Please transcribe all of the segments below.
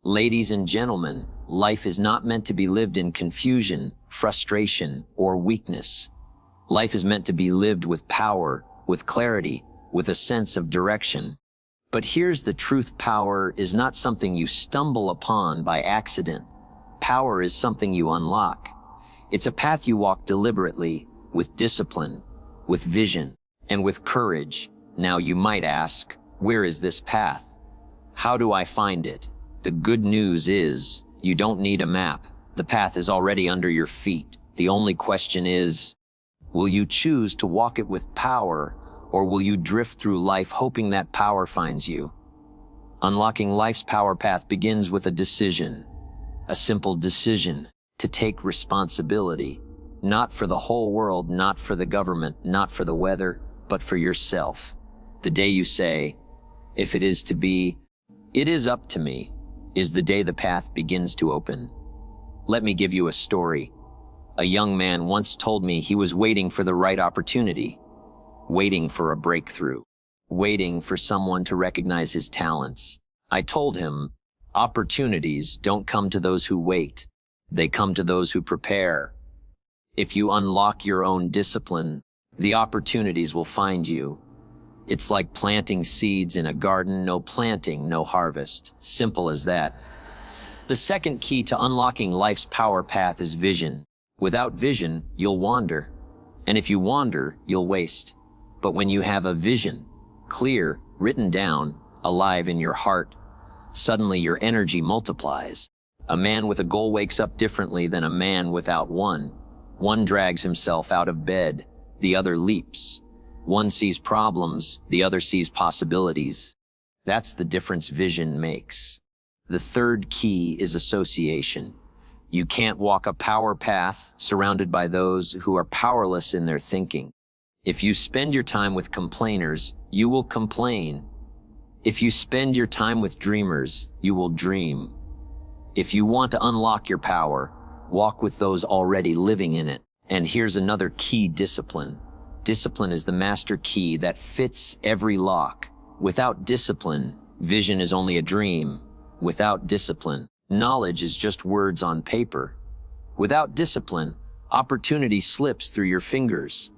Ladies and gentlemen, life is not meant to be lived in confusion, frustration, or weakness. Life is meant to be lived with power, with clarity, with a sense of direction. But here's the truth: power is not something you stumble upon by accident. Power is something you unlock. It's a path you walk deliberately, with discipline, with vision, and with courage. Now you might ask, where is this path? How do I find it? The good news is, you don't need a map. The path is already under your feet. The only question is, will you choose to walk it with power, or will you drift through life hoping that power finds you? Unlocking life's power path begins with a decision. A simple decision to take responsibility. Not for the whole world, not for the government, not for the weather, but for yourself. The day you say, if it is to be, it is up to me, is the day the path begins to open. Let me give you a story. A young man once told me he was waiting for the right opportunity, waiting for a breakthrough, waiting for someone to recognize his talents. I told him, opportunities don't come to those who wait. They come to those who prepare. If you unlock your own discipline, the opportunities will find you. It's like planting seeds in a garden: no planting, no harvest. Simple as that. The second key to unlocking life's power path is vision. Without vision, you'll wander. And if you wander, you'll waste. But when you have a vision, clear, written down, alive in your heart, suddenly your energy multiplies. A man with a goal wakes up differently than a man without one. One drags himself out of bed, the other leaps. One sees problems, the other sees possibilities. That's the difference vision makes. The third key is association. You can't walk a power path surrounded by those who are powerless in their thinking. If you spend your time with complainers, you will complain. If you spend your time with dreamers, you will dream. If you want to unlock your power, walk with those already living in it. And here's another key: discipline. Discipline is the master key that fits every lock. Without discipline, vision is only a dream. Without discipline, knowledge is just words on paper. Without discipline, opportunity slips through your fingers.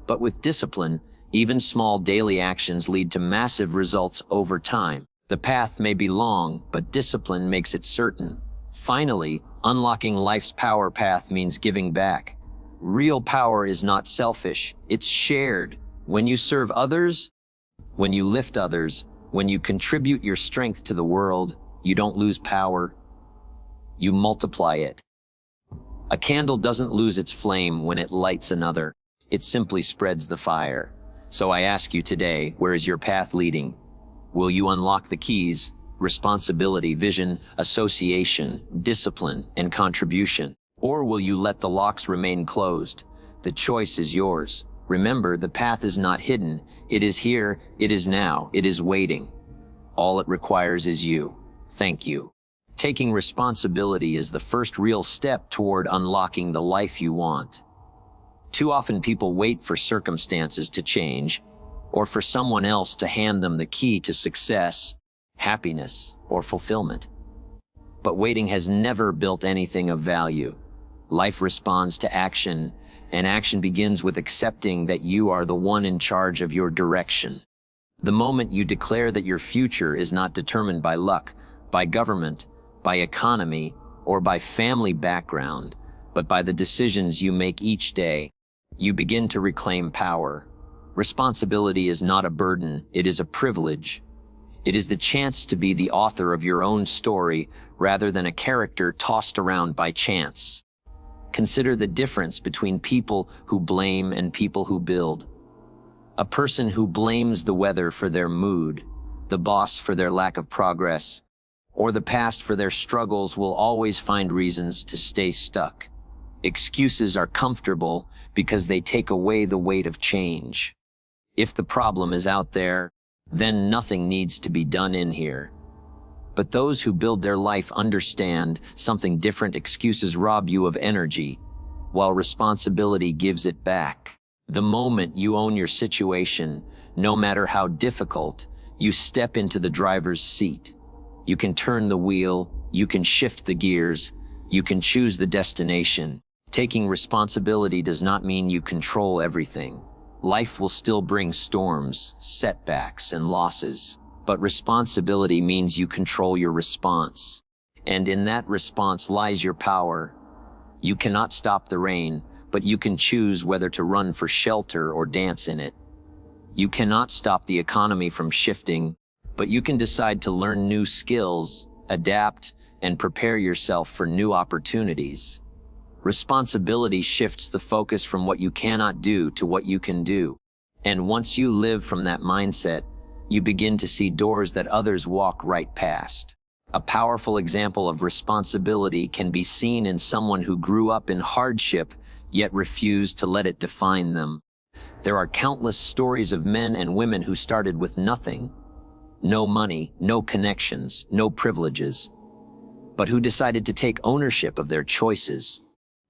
But with discipline, even small daily actions lead to massive results over time. The path may be long, but discipline makes it certain. Finally, unlocking life's power path means giving back. Real power is not selfish, it's shared. When you serve others, when you lift others, when you contribute your strength to the world, you don't lose power, you multiply it. A candle doesn't lose its flame when it lights another. It simply spreads the fire. So I ask you today, where is your path leading? Will you unlock the keys: responsibility, vision, association, discipline, and contribution? Or will you let the locks remain closed? The choice is yours. Remember, the path is not hidden. It is here, it is now, it is waiting. All it requires is you. Thank you. Taking responsibility is the first real step toward unlocking the life you want. Too often people wait for circumstances to change, or for someone else to hand them the key to success, happiness, or fulfillment. But waiting has never built anything of value. Life responds to action, and action begins with accepting that you are the one in charge of your direction. The moment you declare that your future is not determined by luck, by government, by economy, or by family background, but by the decisions you make each day, you begin to reclaim power. Responsibility is not a burden, it is a privilege. It is the chance to be the author of your own story rather than a character tossed around by chance. Consider the difference between people who blame and people who build. A person who blames the weather for their mood, the boss for their lack of progress, or the past for their struggles will always find reasons to stay stuck. Excuses are comfortable because they take away the weight of change. If the problem is out there, then nothing needs to be done in here. But those who build their life understand something different. Excuses rob you of energy, while responsibility gives it back. The moment you own your situation, no matter how difficult, you step into the driver's seat. You can turn the wheel, You can shift the gears. You can choose the destination. Taking responsibility does not mean you control everything. Life will still bring storms, setbacks, and losses. But responsibility means you control your response. And in that response lies your power. You cannot stop the rain, but you can choose whether to run for shelter or dance in it. You cannot stop the economy from shifting, but you can decide to learn new skills, adapt, and prepare yourself for new opportunities. Responsibility shifts the focus from what you cannot do to what you can do. And once you live from that mindset, you begin to see doors that others walk right past. A powerful example of responsibility can be seen in someone who grew up in hardship, yet refused to let it define them. There are countless stories of men and women who started with nothing. No money, no connections, no privileges, but who decided to take ownership of their choices.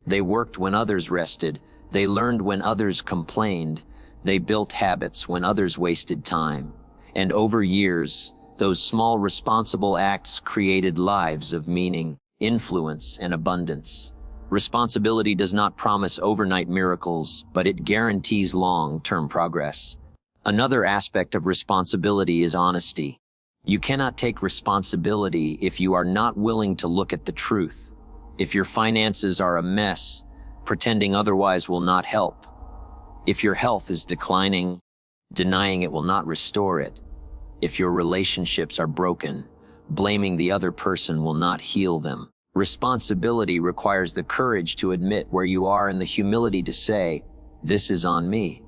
They worked when others rested. They learned when others complained. They built habits when others wasted time. And over years, those small responsible acts created lives of meaning, influence, and abundance. Responsibility does not promise overnight miracles, but it guarantees long-term progress. Another aspect of responsibility is honesty. You cannot take responsibility if you are not willing to look at the truth. If your finances are a mess, pretending otherwise will not help. If your health is declining, denying it will not restore it. If your relationships are broken, blaming the other person will not heal them. Responsibility requires the courage to admit where you are and the humility to say, "This is on me."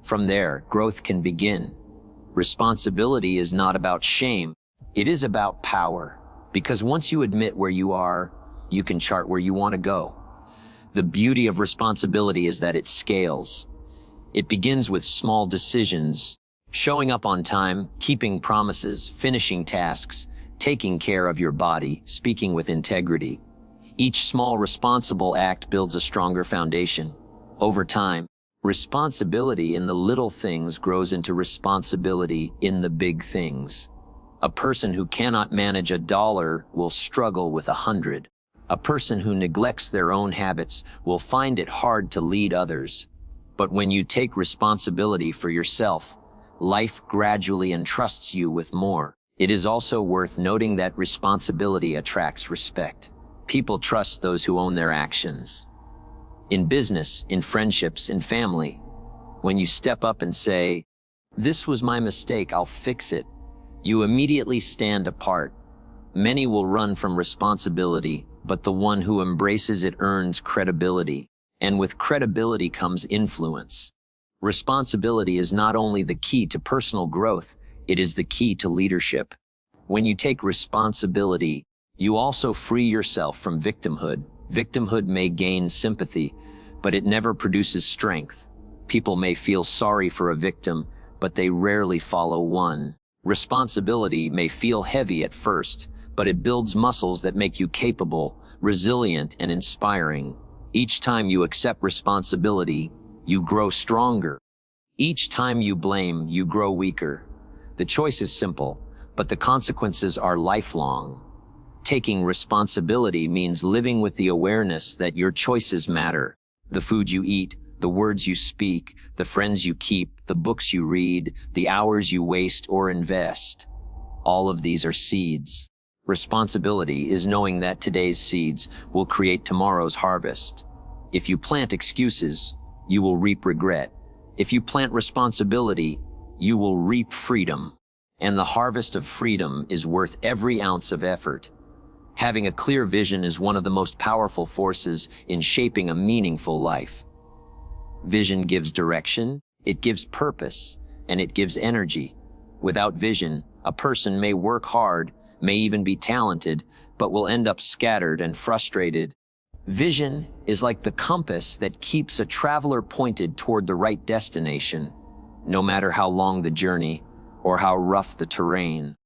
From there, growth can begin. Responsibility is not about shame. It is about power. Because once you admit where you are, you can chart where you want to go. The beauty of responsibility is that it scales. It begins with small decisions, showing up on time, keeping promises, finishing tasks, taking care of your body, speaking with integrity. Each small responsible act builds a stronger foundation. Over time, responsibility in the little things grows into responsibility in the big things. A person who cannot manage $1 will struggle with 100. A person who neglects their own habits will find it hard to lead others. But when you take responsibility for yourself, life gradually entrusts you with more. It is also worth noting that responsibility attracts respect. People trust those who own their actions. In business, in friendships, in family, when you step up and say, "This was my mistake, I'll fix it," you immediately stand apart. Many will run from responsibility, but the one who embraces it earns credibility. And with credibility comes influence. Responsibility is not only the key to personal growth, it is the key to leadership. When you take responsibility, you also free yourself from victimhood. Victimhood may gain sympathy, but it never produces strength. People may feel sorry for a victim, but they rarely follow one. Responsibility may feel heavy at first, but it builds muscles that make you capable, resilient, and inspiring. Each time you accept responsibility, you grow stronger. Each time you blame, you grow weaker. The choice is simple, but the consequences are lifelong. Taking responsibility means living with the awareness that your choices matter. The food you eat, the words you speak, the friends you keep, the books you read, the hours you waste or invest. All of these are seeds. Responsibility is knowing that today's seeds will create tomorrow's harvest. If you plant excuses, you will reap regret. If you plant responsibility, you will reap freedom. And the harvest of freedom is worth every ounce of effort. Having a clear vision is one of the most powerful forces in shaping a meaningful life. Vision gives direction, it gives purpose, and it gives energy. Without vision, a person may work hard, may even be talented, but will end up scattered and frustrated. Vision is like the compass that keeps a traveler pointed toward the right destination, no matter how long the journey or how rough the terrain.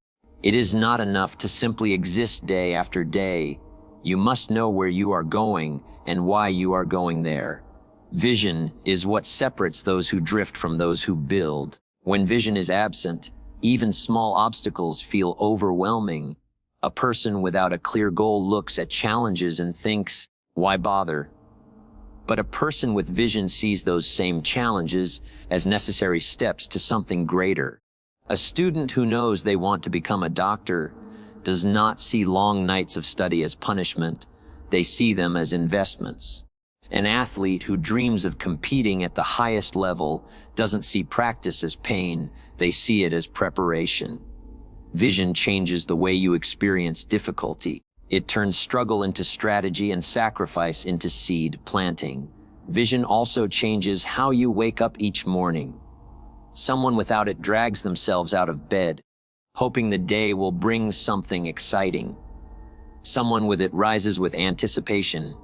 It is not enough to simply exist day after day. You must know where you are going and why you are going there. Vision is what separates those who drift from those who build. When vision is absent, even small obstacles feel overwhelming. A person without a clear goal looks at challenges and thinks, why bother? But a person with vision sees those same challenges as necessary steps to something greater. A student who knows they want to become a doctor does not see long nights of study as punishment. They see them as investments. An athlete who dreams of competing at the highest level doesn't see practice as pain. They see it as preparation. Vision changes the way you experience difficulty. It turns struggle into strategy and sacrifice into seed planting. Vision also changes how you wake up each morning. Someone without it drags themselves out of bed, hoping the day will bring something exciting. Someone with it rises with anticipation,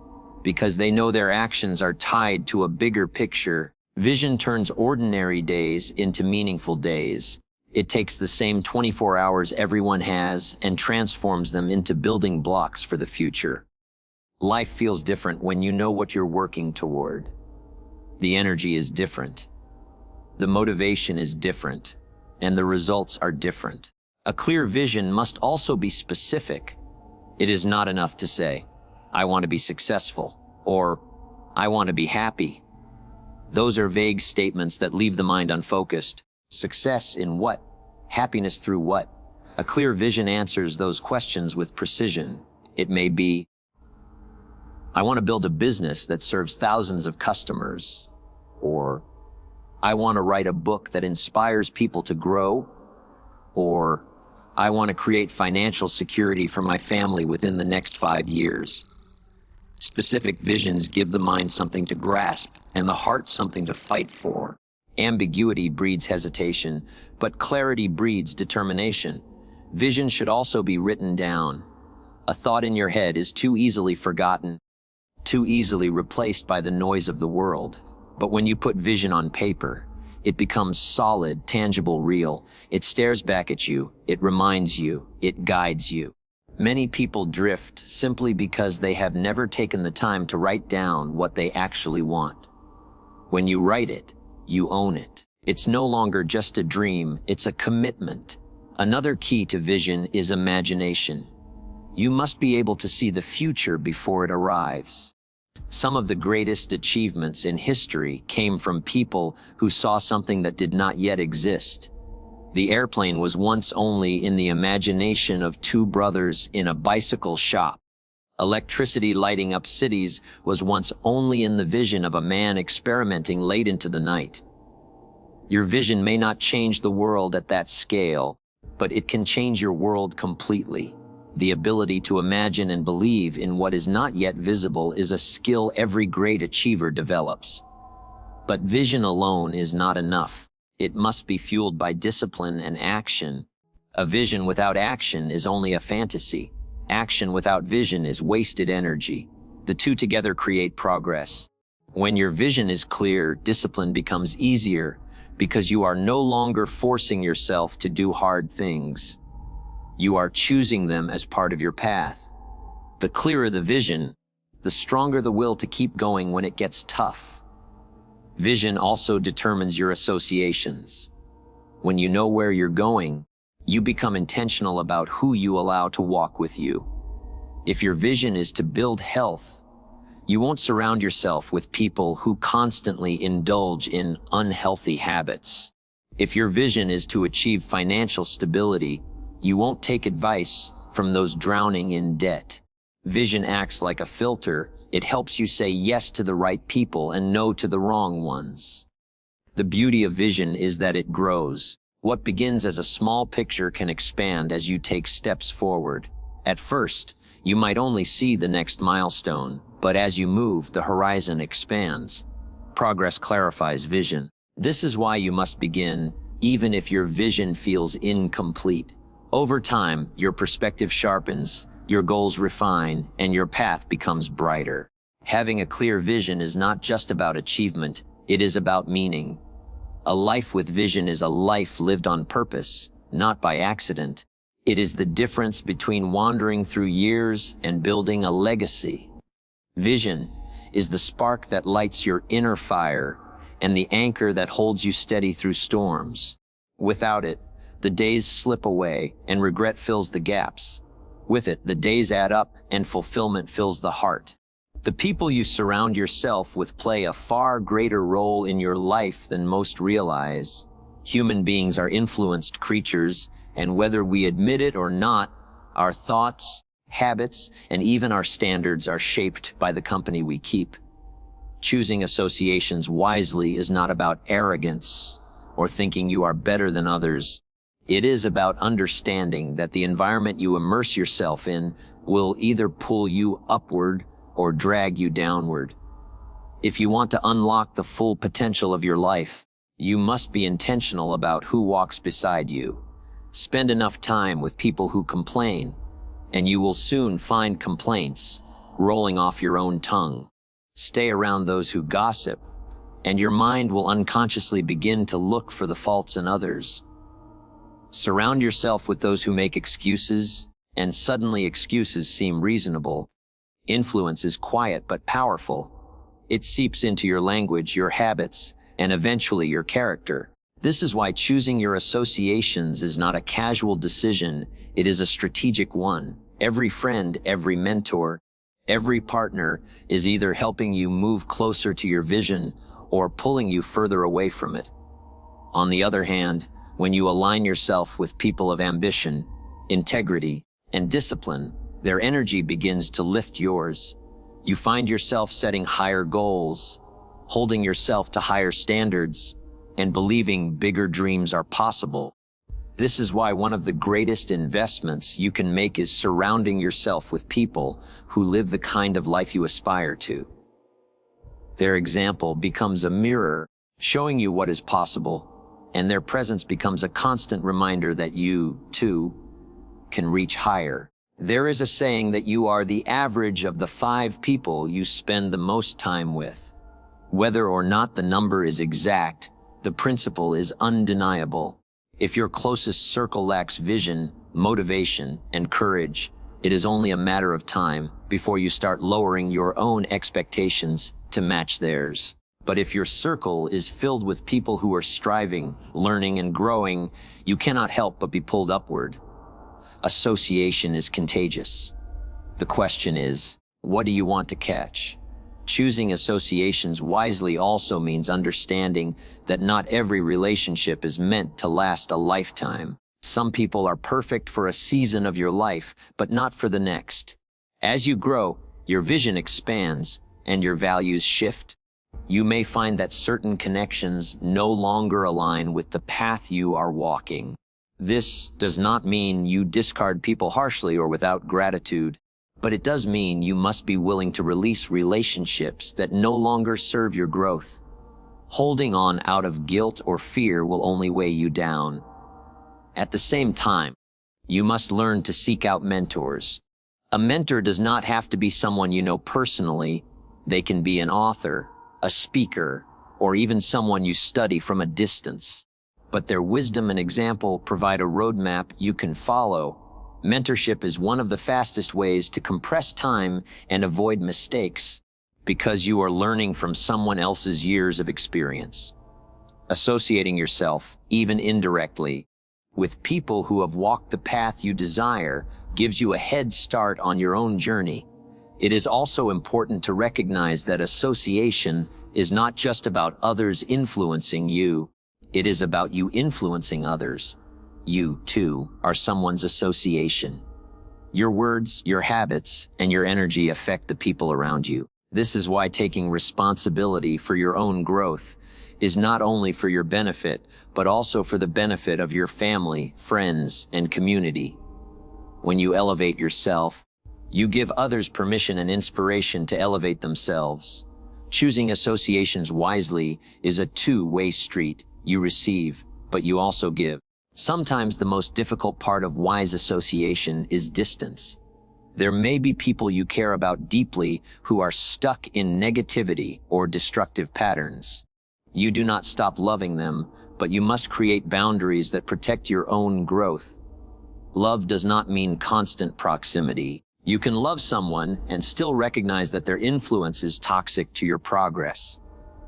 because they know their actions are tied to a bigger picture. Vision turns ordinary days into meaningful days. It takes the same 24 hours everyone has and transforms them into building blocks for the future. Life feels different when you know what you're working toward. The energy is different. The motivation is different, and the results are different. A clear vision must also be specific. It is not enough to say, I want to be successful, or I want to be happy. Those are vague statements that leave the mind unfocused. Success in what? Happiness through what? A clear vision answers those questions with precision. It may be, I want to build a business that serves thousands of customers, or I want to write a book that inspires people to grow, or I want to create financial security for my family within the next 5 years. Specific visions give the mind something to grasp and the heart something to fight for. Ambiguity breeds hesitation, but clarity breeds determination. Vision should also be written down. A thought in your head is too easily forgotten, too easily replaced by the noise of the world. But when you put vision on paper, it becomes solid, tangible, real. It stares back at you, it reminds you, it guides you. Many people drift simply because they have never taken the time to write down what they actually want. When you write it, you own it. It's no longer just a dream, it's a commitment. Another key to vision is imagination. You must be able to see the future before it arrives. Some of the greatest achievements in history came from people who saw something that did not yet exist. The airplane was once only in the imagination of two brothers in a bicycle shop. Electricity lighting up cities was once only in the vision of a man experimenting late into the night. Your vision may not change the world at that scale, but it can change your world completely. The ability to imagine and believe in what is not yet visible is a skill every great achiever develops. But vision alone is not enough. It must be fueled by discipline and action. A vision without action is only a fantasy. Action without vision is wasted energy. The two together create progress. When your vision is clear, discipline becomes easier because you are no longer forcing yourself to do hard things. You are choosing them as part of your path. The clearer the vision, the stronger the will to keep going when it gets tough. Vision also determines your associations. When you know where you're going, you become intentional about who you allow to walk with you. If your vision is to build health, you won't surround yourself with people who constantly indulge in unhealthy habits. If your vision is to achieve financial stability, you won't take advice from those drowning in debt. Vision acts like a filter. It helps you say yes to the right people and no to the wrong ones. The beauty of vision is that it grows. What begins as a small picture can expand as you take steps forward. At first, you might only see the next milestone, but as you move, the horizon expands. Progress clarifies vision. This is why you must begin, even if your vision feels incomplete. Over time, your perspective sharpens, your goals refine, and your path becomes brighter. Having a clear vision is not just about achievement, it is about meaning. A life with vision is a life lived on purpose, not by accident. It is the difference between wandering through years and building a legacy. Vision is the spark that lights your inner fire and the anchor that holds you steady through storms. Without it, the days slip away and regret fills the gaps. With it, the days add up and fulfillment fills the heart. The people you surround yourself with play a far greater role in your life than most realize. Human beings are influenced creatures, and whether we admit it or not, our thoughts, habits, and even our standards are shaped by the company we keep. Choosing associations wisely is not about arrogance or thinking you are better than others. It is about understanding that the environment you immerse yourself in will either pull you upward or drag you downward. If you want to unlock the full potential of your life, you must be intentional about who walks beside you. Spend enough time with people who complain, and you will soon find complaints rolling off your own tongue. Stay around those who gossip, and your mind will unconsciously begin to look for the faults in others. Surround yourself with those who make excuses, and suddenly excuses seem reasonable. Influence is quiet but powerful. It seeps into your language, your habits, and eventually your character. This is why choosing your associations is not a casual decision, it is a strategic one. Every friend, every mentor, every partner is either helping you move closer to your vision or pulling you further away from it. On the other hand, when you align yourself with people of ambition, integrity, and discipline, their energy begins to lift yours. You find yourself setting higher goals, holding yourself to higher standards, and believing bigger dreams are possible. This is why one of the greatest investments you can make is surrounding yourself with people who live the kind of life you aspire to. Their example becomes a mirror, showing you what is possible, and their presence becomes a constant reminder that you, too, can reach higher. There is a saying that you are the average of the 5 people you spend the most time with. Whether or not the number is exact, the principle is undeniable. If your closest circle lacks vision, motivation, and courage, it is only a matter of time before you start lowering your own expectations to match theirs. But if your circle is filled with people who are striving, learning, and growing, you cannot help but be pulled upward. Association is contagious. The question is, what do you want to catch? Choosing associations wisely also means understanding that not every relationship is meant to last a lifetime. Some people are perfect for a season of your life, but not for the next. As you grow, your vision expands and your values shift. You may find that certain connections no longer align with the path you are walking. This does not mean you discard people harshly or without gratitude, but it does mean you must be willing to release relationships that no longer serve your growth. Holding on out of guilt or fear will only weigh you down. At the same time, you must learn to seek out mentors. A mentor does not have to be someone you know personally. They can be an author, a speaker, or even someone you study from a distance. But their wisdom and example provide a roadmap you can follow. Mentorship is one of the fastest ways to compress time and avoid mistakes because you are learning from someone else's years of experience. Associating yourself, even indirectly, with people who have walked the path you desire gives you a head start on your own journey. It is also important to recognize that association is not just about others influencing you. It is about you influencing others. You, too, are someone's association. Your words, your habits, and your energy affect the people around you. This is why taking responsibility for your own growth is not only for your benefit, but also for the benefit of your family, friends, and community. When you elevate yourself, you give others permission and inspiration to elevate themselves. Choosing associations wisely is a two-way street. You receive, but you also give. Sometimes the most difficult part of wise association is distance. There may be people you care about deeply who are stuck in negativity or destructive patterns. You do not stop loving them, but you must create boundaries that protect your own growth. Love does not mean constant proximity. You can love someone and still recognize that their influence is toxic to your progress.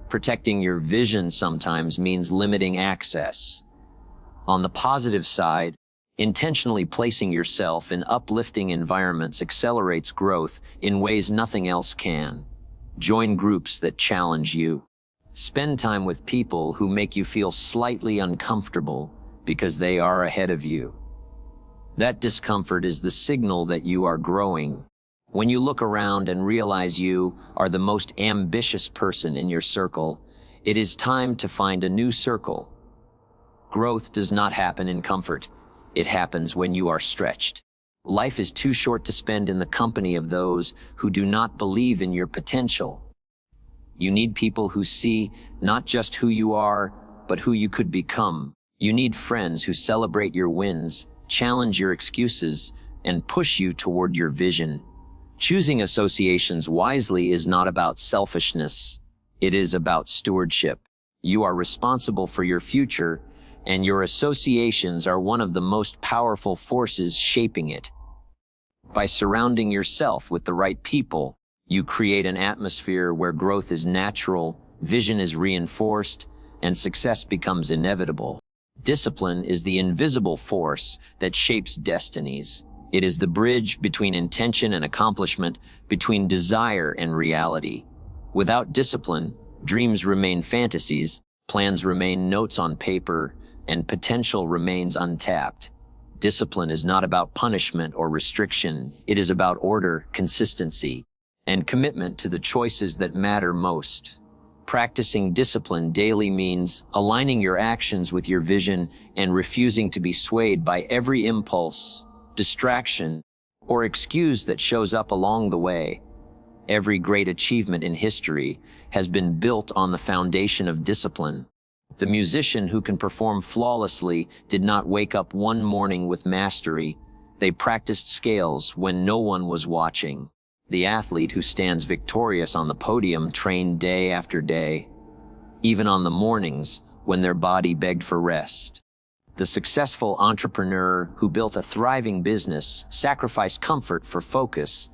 Protecting your vision sometimes means limiting access. On the positive side, Intentionally placing yourself in uplifting environments accelerates growth in ways nothing else can. Join groups that challenge you. Spend time with people who make you feel slightly uncomfortable because they are ahead of you. That discomfort is the signal that you are growing. When you look around and realize you are the most ambitious person in your circle, it is time to find a new circle. Growth does not happen in comfort. It happens when you are stretched. Life is too short to spend in the company of those who do not believe in your potential. You need people who see not just who you are, but who you could become. You need friends who celebrate your wins, challenge your excuses, and push you toward your vision. Choosing associations wisely is not about selfishness. It is about stewardship. You are responsible for your future, and your associations are one of the most powerful forces shaping it. By surrounding yourself with the right people, you create an atmosphere where growth is natural, vision is reinforced, and success becomes inevitable. Discipline is the invisible force that shapes destinies. It is the bridge between intention and accomplishment, between desire and reality. Without discipline, dreams remain fantasies, plans remain notes on paper, and potential remains untapped. Discipline is not about punishment or restriction. It is about order, consistency, and commitment to the choices that matter most. Practicing discipline daily means aligning your actions with your vision and refusing to be swayed by every impulse, distraction, or excuse that shows up along the way. Every great achievement in history has been built on the foundation of discipline. The musician who can perform flawlessly did not wake up one morning with mastery. They practiced scales when no one was watching. The athlete who stands victorious on the podium trained day after day, even on the mornings when their body begged for rest. The successful entrepreneur who built a thriving business sacrificed comfort for focus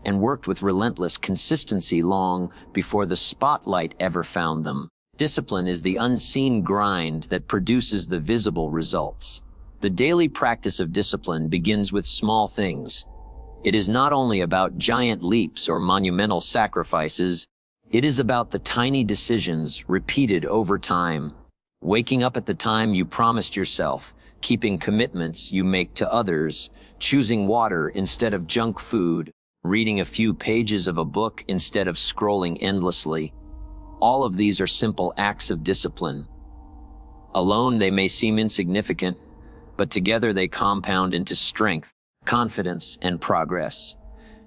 and worked with relentless consistency long before the spotlight ever found them. Discipline is the unseen grind that produces the visible results. The daily practice of discipline begins with small things. It is not only about giant leaps or monumental sacrifices. It is about the tiny decisions repeated over time. Waking up at the time you promised yourself, keeping commitments you make to others, choosing water instead of junk food, reading a few pages of a book instead of scrolling endlessly. All of these are simple acts of discipline. Alone, they may seem insignificant, but together they compound into strength, confidence, and progress.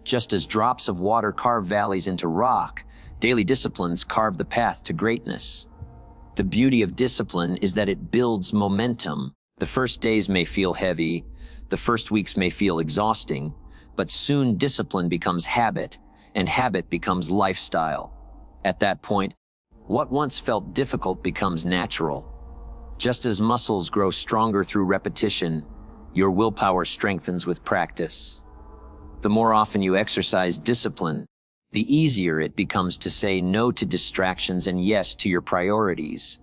Just as drops of water carve valleys into rock, daily disciplines carve the path to greatness. The beauty of discipline is that it builds momentum. The first days may feel heavy, the first weeks may feel exhausting, but soon discipline becomes habit, and habit becomes lifestyle. At that point, what once felt difficult becomes natural. Just as muscles grow stronger through repetition, your willpower strengthens with practice. The more often you exercise discipline, the easier it becomes to say no to distractions and yes to your priorities.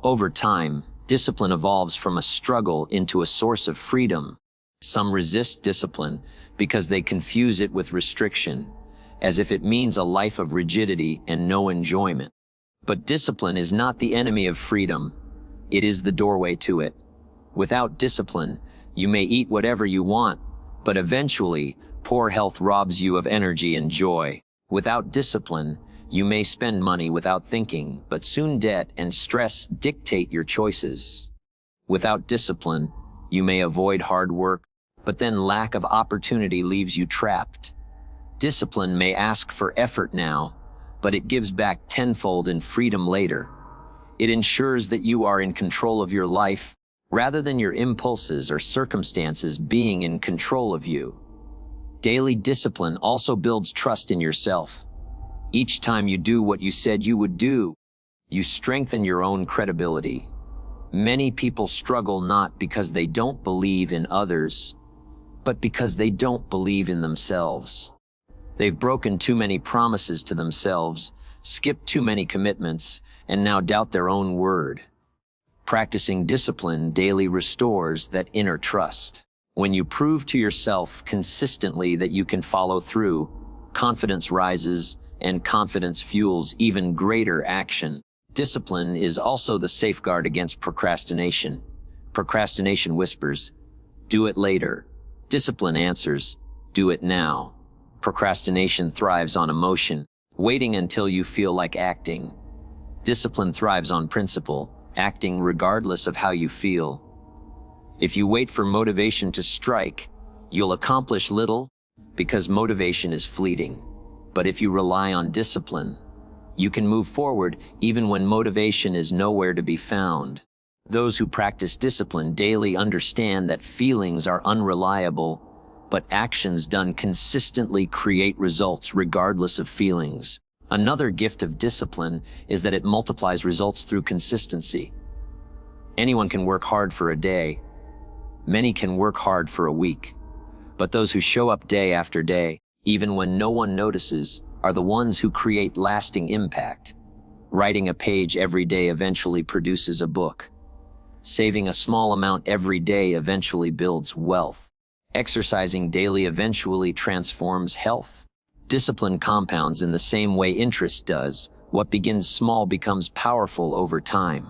Over time, discipline evolves from a struggle into a source of freedom. Some resist discipline because they confuse it with restriction, as if it means a life of rigidity and no enjoyment. But discipline is not the enemy of freedom. It is the doorway to it. Without discipline, you may eat whatever you want, but eventually, poor health robs you of energy and joy. Without discipline, you may spend money without thinking, but soon debt and stress dictate your choices. Without discipline, you may avoid hard work, but then lack of opportunity leaves you trapped. Discipline may ask for effort now, but it gives back tenfold in freedom later. It ensures that you are in control of your life, rather than your impulses or circumstances being in control of you. Daily discipline also builds trust in yourself. Each time you do what you said you would do, you strengthen your own credibility. Many people struggle not because they don't believe in others, but because they don't believe in themselves. They've broken too many promises to themselves, skipped too many commitments, and now doubt their own word. Practicing discipline daily restores that inner trust. When you prove to yourself consistently that you can follow through, confidence rises, and confidence fuels even greater action. Discipline is also the safeguard against procrastination. Procrastination whispers, "Do it later." Discipline answers, "Do it now." Procrastination thrives on emotion, waiting until you feel like acting. Discipline thrives on principle, acting regardless of how you feel. If you wait for motivation to strike, you'll accomplish little because motivation is fleeting. But if you rely on discipline, you can move forward even when motivation is nowhere to be found. Those who practice discipline daily understand that feelings are unreliable, but actions done consistently create results regardless of feelings. Another gift of discipline is that it multiplies results through consistency. Anyone can work hard for a day. Many can work hard for a week. But those who show up day after day, even when no one notices, are the ones who create lasting impact. Writing a page every day eventually produces a book. Saving a small amount every day eventually builds wealth. Exercising daily eventually transforms health. Discipline compounds in the same way interest does. What begins small becomes powerful over time.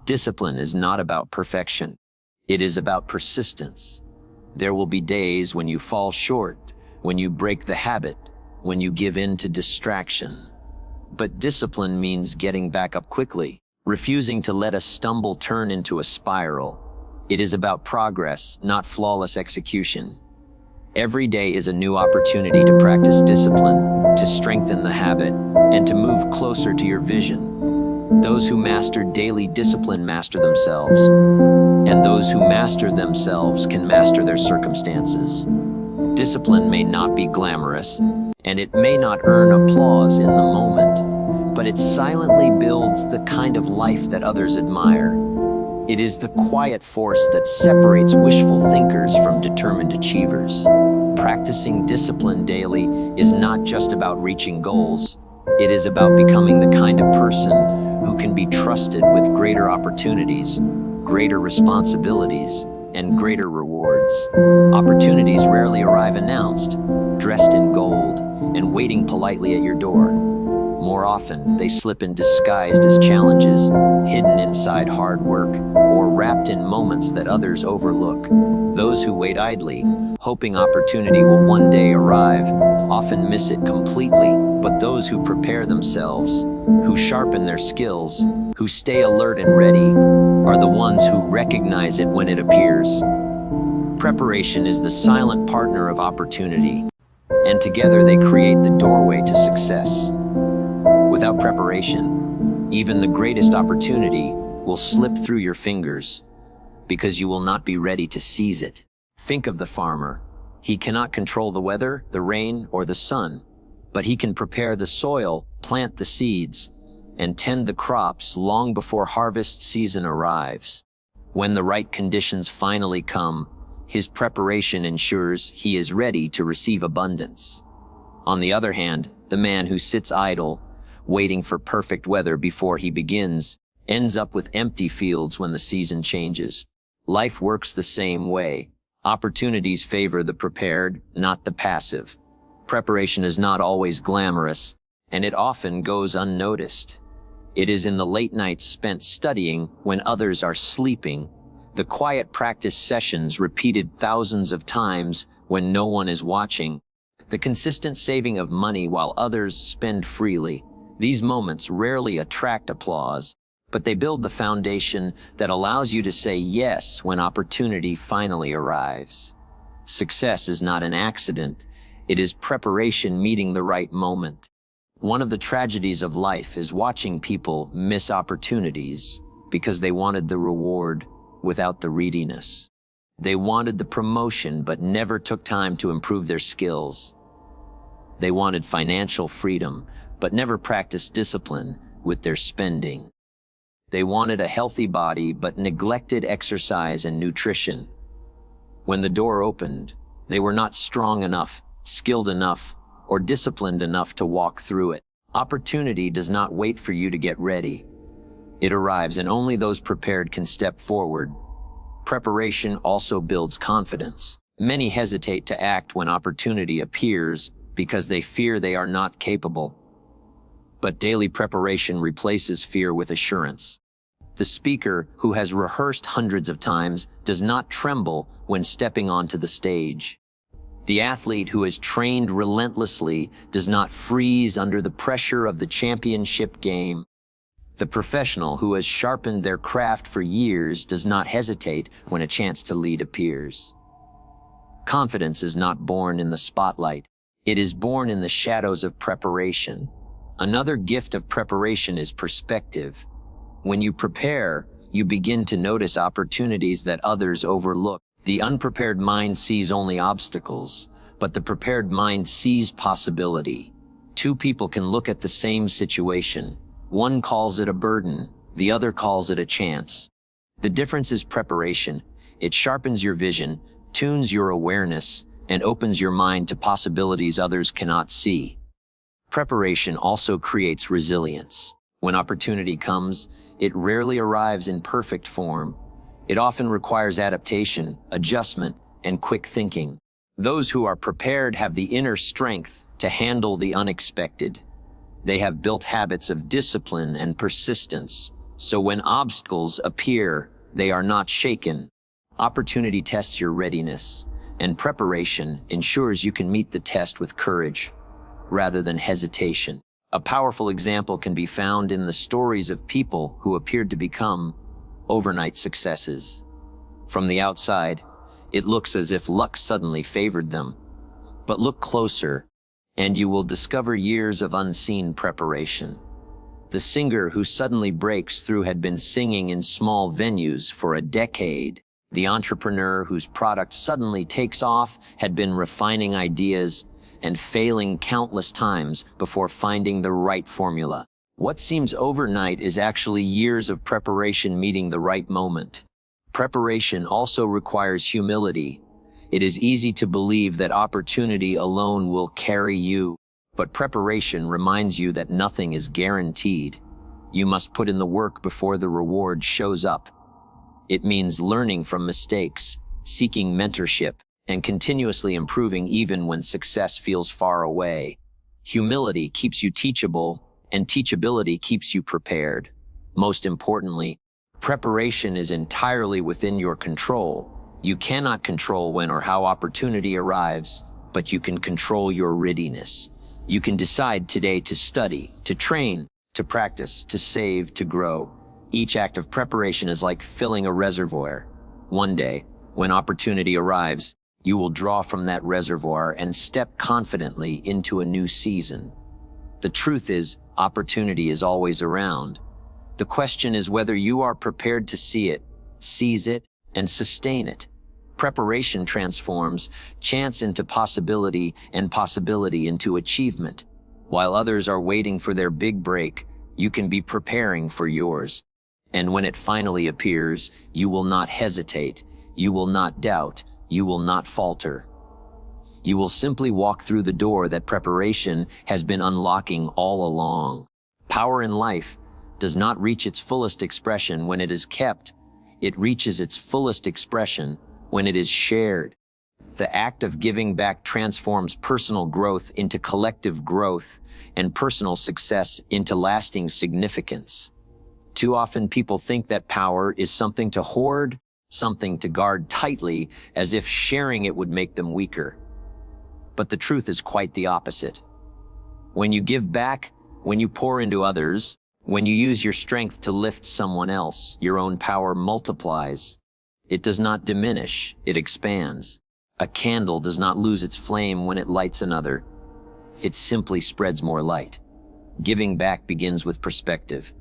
Discipline is not about perfection. It is about persistence. There will be days when you fall short, when you break the habit, when you give in to distraction. But discipline means getting back up quickly, refusing to let a stumble turn into a spiral. It is about progress, not flawless execution. Every day is a new opportunity to practice discipline, to strengthen the habit, and to move closer to your vision. Those who master daily discipline master themselves, and those who master themselves can master their circumstances. Discipline may not be glamorous, and it may not earn applause in the moment, but it silently builds the kind of life that others admire. It is the quiet force that separates wishful thinkers from determined achievers. Practicing discipline daily is not just about reaching goals. It is about becoming the kind of person who can be trusted with greater opportunities, greater responsibilities, and greater rewards. Opportunities rarely arrive announced, dressed in gold, and waiting politely at your door. More often, they slip in disguised as challenges, hidden inside hard work, or wrapped in moments that others overlook. Those who wait idly, hoping opportunity will one day arrive, often miss it completely. But those who prepare themselves, who sharpen their skills, who stay alert and ready, are the ones who recognize it when it appears. Preparation is the silent partner of opportunity, and together they create the doorway to success. Without preparation, even the greatest opportunity will slip through your fingers because you will not be ready to seize it. Think of the farmer. He cannot control the weather, the rain, or the sun, but he can prepare the soil, plant the seeds, and tend the crops long before harvest season arrives. When the right conditions finally come, his preparation ensures he is ready to receive abundance. On the other hand, the man who sits idle, waiting for perfect weather before he begins, ends up with empty fields when the season changes. Life works the same way. Opportunities favor the prepared, not the passive. Preparation is not always glamorous, and it often goes unnoticed. It is in the late nights spent studying when others are sleeping, the quiet practice sessions repeated thousands of times when no one is watching, the consistent saving of money while others spend freely. These moments rarely attract applause, but they build the foundation that allows you to say yes when opportunity finally arrives. Success is not an accident. It is preparation meeting the right moment. One of the tragedies of life is watching people miss opportunities because they wanted the reward without the readiness. They wanted the promotion but never took time to improve their skills. They wanted financial freedom but never practiced discipline with their spending. They wanted a healthy body but neglected exercise and nutrition. When the door opened, they were not strong enough, skilled enough, or disciplined enough to walk through it. Opportunity does not wait for you to get ready. It arrives, and only those prepared can step forward. Preparation also builds confidence. Many hesitate to act when opportunity appears because they fear they are not capable. But daily preparation replaces fear with assurance. The speaker, who has rehearsed hundreds of times, does not tremble when stepping onto the stage. The athlete, who has trained relentlessly, does not freeze under the pressure of the championship game. The professional, who has sharpened their craft for years, does not hesitate when a chance to lead appears. Confidence is not born in the spotlight. It is born in the shadows of preparation. Another gift of preparation is perspective. When you prepare, you begin to notice opportunities that others overlook. The unprepared mind sees only obstacles, but the prepared mind sees possibility. Two people can look at the same situation. One calls it a burden, the other calls it a chance. The difference is preparation. It sharpens your vision, tunes your awareness, and opens your mind to possibilities others cannot see. Preparation also creates resilience. When opportunity comes, it rarely arrives in perfect form. It often requires adaptation, adjustment, and quick thinking. Those who are prepared have the inner strength to handle the unexpected. They have built habits of discipline and persistence, so when obstacles appear, they are not shaken. Opportunity tests your readiness, and preparation ensures you can meet the test with courage rather than hesitation. A powerful example can be found in the stories of people who appeared to become overnight successes. From the outside, it looks as if luck suddenly favored them. But look closer, and you will discover years of unseen preparation. The singer who suddenly breaks through had been singing in small venues for a decade. The entrepreneur whose product suddenly takes off had been refining ideas and failing countless times before finding the right formula. What seems overnight is actually years of preparation meeting the right moment. Preparation also requires humility. It is easy to believe that opportunity alone will carry you, but preparation reminds you that nothing is guaranteed. You must put in the work before the reward shows up. It means learning from mistakes, seeking mentorship, and continuously improving even when success feels far away. Humility keeps you teachable, and teachability keeps you prepared. Most importantly, preparation is entirely within your control. You cannot control when or how opportunity arrives, but you can control your readiness. You can decide today to study, to train, to practice, to save, to grow. Each act of preparation is like filling a reservoir. One day, when opportunity arrives, you will draw from that reservoir and step confidently into a new season. The truth is, opportunity is always around. The question is whether you are prepared to see it, seize it, and sustain it. Preparation transforms chance into possibility and possibility into achievement. While others are waiting for their big break, you can be preparing for yours. And when it finally appears, you will not hesitate, you will not doubt, you will not falter. You will simply walk through the door that preparation has been unlocking all along. Power in life does not reach its fullest expression when it is kept. It reaches its fullest expression when it is shared. The act of giving back transforms personal growth into collective growth and personal success into lasting significance. Too often people think that power is something to hoard, something to guard tightly, as if sharing it would make them weaker. But the truth is quite the opposite. When you give back, when you pour into others, when you use your strength to lift someone else, your own power multiplies. It does not diminish, it expands. A candle does not lose its flame when it lights another. It simply spreads more light. Giving back begins with perspective.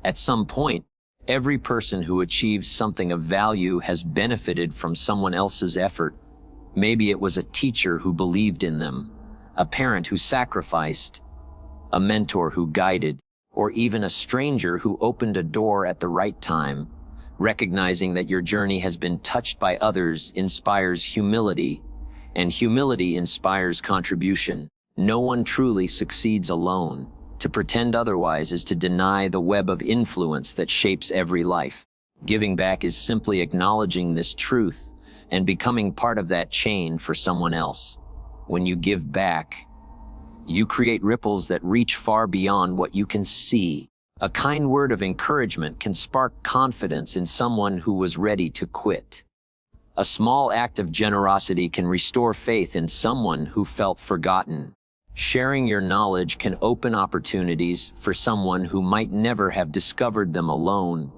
At some point, every person who achieves something of value has benefited from someone else's effort. Maybe it was a teacher who believed in them, a parent who sacrificed, a mentor who guided, or even a stranger who opened a door at the right time. Recognizing that your journey has been touched by others inspires humility, and humility inspires contribution. No one truly succeeds alone. To pretend otherwise is to deny the web of influence that shapes every life. Giving back is simply acknowledging this truth and becoming part of that chain for someone else. When you give back, you create ripples that reach far beyond what you can see. A kind word of encouragement can spark confidence in someone who was ready to quit. A small act of generosity can restore faith in someone who felt forgotten. Sharing your knowledge can open opportunities for someone who might never have discovered them alone.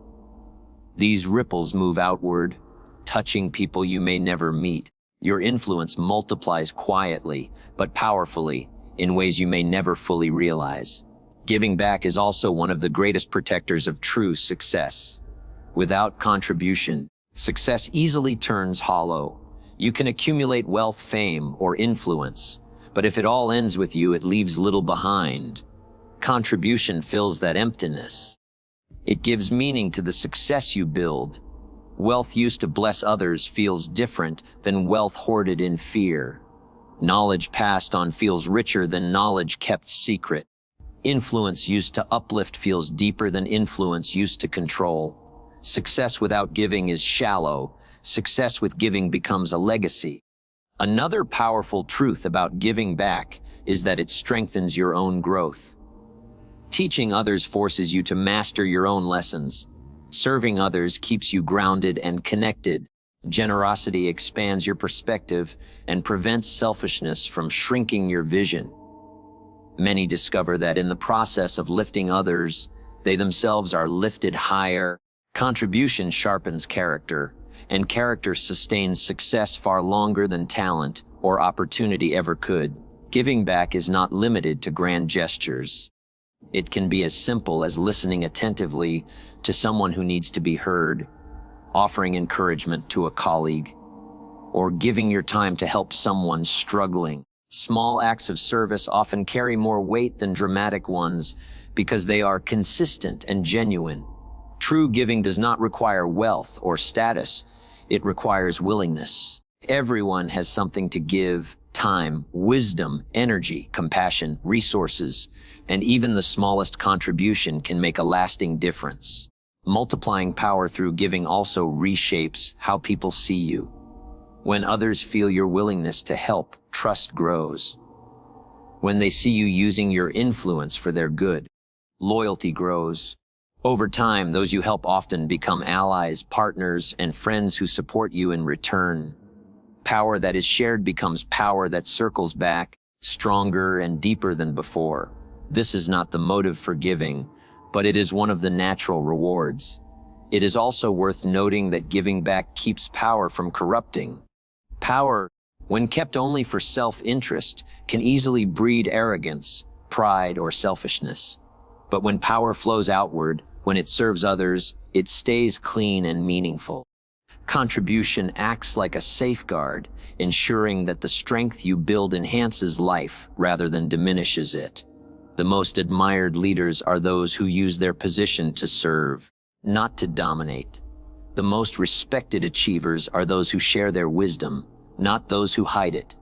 These ripples move outward, touching people you may never meet. Your influence multiplies quietly, but powerfully, in ways you may never fully realize. Giving back is also one of the greatest protectors of true success. Without contribution, success easily turns hollow. You can accumulate wealth, fame, or influence, but if it all ends with you, it leaves little behind. Contribution fills that emptiness. It gives meaning to the success you build. Wealth used to bless others feels different than wealth hoarded in fear. Knowledge passed on feels richer than knowledge kept secret. Influence used to uplift feels deeper than influence used to control. Success without giving is shallow. Success with giving becomes a legacy. Another powerful truth about giving back is that it strengthens your own growth. Teaching others forces you to master your own lessons. Serving others keeps you grounded and connected. Generosity expands your perspective and prevents selfishness from shrinking your vision. Many discover that in the process of lifting others, they themselves are lifted higher. Contribution sharpens character, and character sustains success far longer than talent or opportunity ever could. Giving back is not limited to grand gestures. It can be as simple as listening attentively to someone who needs to be heard, offering encouragement to a colleague, or giving your time to help someone struggling. Small acts of service often carry more weight than dramatic ones because they are consistent and genuine. True giving does not require wealth or status. It requires willingness. Everyone has something to give: time, wisdom, energy, compassion, resources, and even the smallest contribution can make a lasting difference. Multiplying power through giving also reshapes how people see you. When others feel your willingness to help, trust grows. When they see you using your influence for their good, loyalty grows. Over time, those you help often become allies, partners, and friends who support you in return. Power that is shared becomes power that circles back, stronger and deeper than before. This is not the motive for giving, but it is one of the natural rewards. It is also worth noting that giving back keeps power from corrupting. Power, when kept only for self-interest, can easily breed arrogance, pride, or selfishness. But when power flows outward, when it serves others, it stays clean and meaningful. Contribution acts like a safeguard, ensuring that the strength you build enhances life rather than diminishes it. The most admired leaders are those who use their position to serve, not to dominate. The most respected achievers are those who share their wisdom, not those who hide it.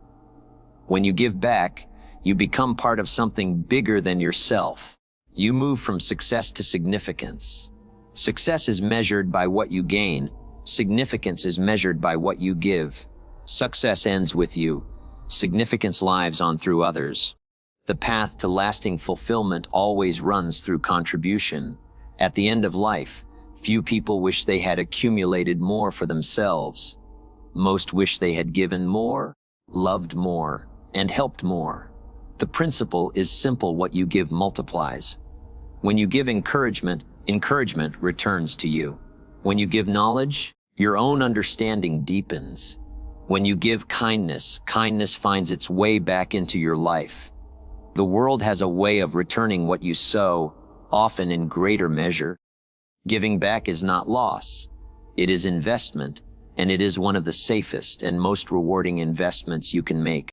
When you give back, you become part of something bigger than yourself. You move from success to significance. Success is measured by what you gain. Significance is measured by what you give. Success ends with you. Significance lives on through others. The path to lasting fulfillment always runs through contribution. At the end of life, few people wish they had accumulated more for themselves. Most wish they had given more, loved more, and helped more. The principle is simple: what you give multiplies. When you give encouragement, encouragement returns to you. When you give knowledge, your own understanding deepens. When you give kindness, kindness finds its way back into your life. The world has a way of returning what you sow, often in greater measure. Giving back is not loss. It is investment, and it is one of the safest and most rewarding investments you can make.